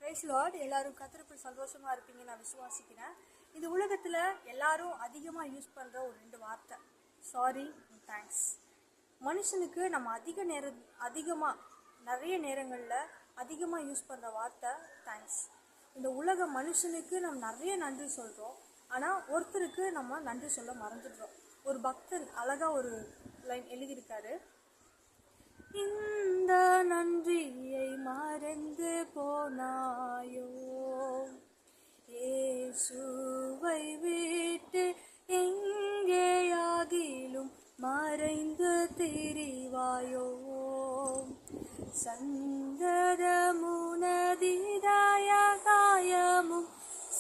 Price Lord. எல்லாரும் கர்த்தருக்குள் சந்தோஷமா இருப்பீங்க நான் விசுவாசிக்கிறேன். இந்த உலகத்துல எல்லாரும் அதிகமா யூஸ் பண்ற ஒரு 2 வார்த்தை சாரி, தேங்க்ஸ். மனுஷனுக்கு நம்ம நிறைய நேரங்கள்ல அதிகமா யூஸ் பண்ற வார்த்தை தேங்க்ஸ். இந்த உலக மனுஷனுக்கு நம்ம நிறைய நன்றி சொல்றோம், ஆனா ஒருத்தருக்கு நம்ம நன்றி சொல்ல மறந்துடுறோம். ஒரு பக்தன் அழகா ஒரு லைன் எழுதியிருக்காரு, இந்த நன்றியை மறந்து போனாயோ, இயேசுவை விட்டு எங்கேயாகிலும் மறைந்து திரிவாயோ, சந்ததமுனதிதாய காயமும்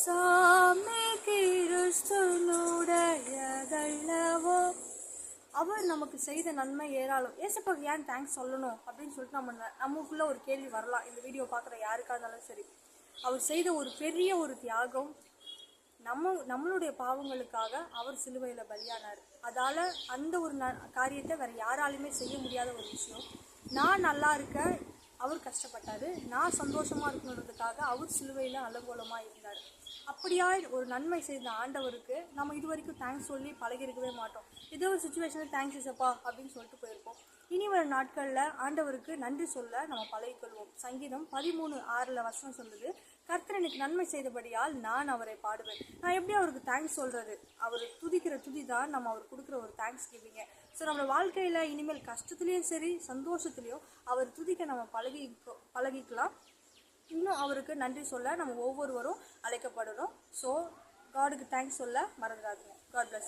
சாமி கிறிஸ்துனுடையதல்லவோ. அவர் நமக்கு செய்த நன்மை ஏராளம். ஏசப்பாக்கு ஏன் தேங்க்ஸ் சொல்லணும் அப்படின்னு சொல்லிட்டு நமக்குள்ள ஒரு கேள்வி வரலாம். இந்த வீடியோ பார்க்குற யாருக்கா இருந்தாலும் சரி, அவர் செய்த ஒரு பெரிய ஒரு தியாகம், நம்மளுடைய பாவங்களுக்காக அவர் சிலுவையில் பலியானார். அதால் அந்த ஒரு காரியத்தை வேறு யாராலுமே செய்ய முடியாத ஒரு விஷயம். நான் நல்லா இருக்க அவர் கஷ்டப்பட்டார், நான் சந்தோஷமாக இருக்கணுன்றதுக்காக அவர் சிலுவையில் அலங்கோலமாக இருந்தார். அப்படியா ஒரு நன்மை செய்த ஆண்டவருக்கு நம்ம இது வரைக்கும் தேங்க்ஸ் சொல்லி பழகிருக்கவே மாட்டோம். ஏதோ ஒரு சுச்சுவேஷனில் தேங்க்ஸ் இசப்பா அப்படின்னு சொல்லிட்டு போயிருப்போம். இனி வரும் நாட்களில் ஆண்டவருக்கு நன்றி சொல்ல நம்ம பழகிக்கொள்வோம். சங்கீதம் 13:6 சொல்லுது, கர்த்தர் எனக்கு நன்மை செய்தபடியால் நான் அவரை பாடுவேன். நான் எப்படி அவருக்கு தேங்க்ஸ் சொல்கிறது? அவர் துதிக்கிற துதி தான் நம்ம அவர் கொடுக்குற ஒரு தேங்க்ஸ் கிவிங்க. ஸோ நம்ம வாழ்க்கையில் இனிமேல் கஷ்டத்துலேயும் சரி சந்தோஷத்துலேயும் அவர் துதிக்க நம்ம பழகிக்கலாம். இன்னும் அவருக்கு நன்றி சொல்ல நம்ம ஒவ்வொருவரும் அழைக்கப்படுறோம். ஸோ காடுக்கு தேங்க்ஸ் சொல்ல மறந்துடாதீங்க. God plus.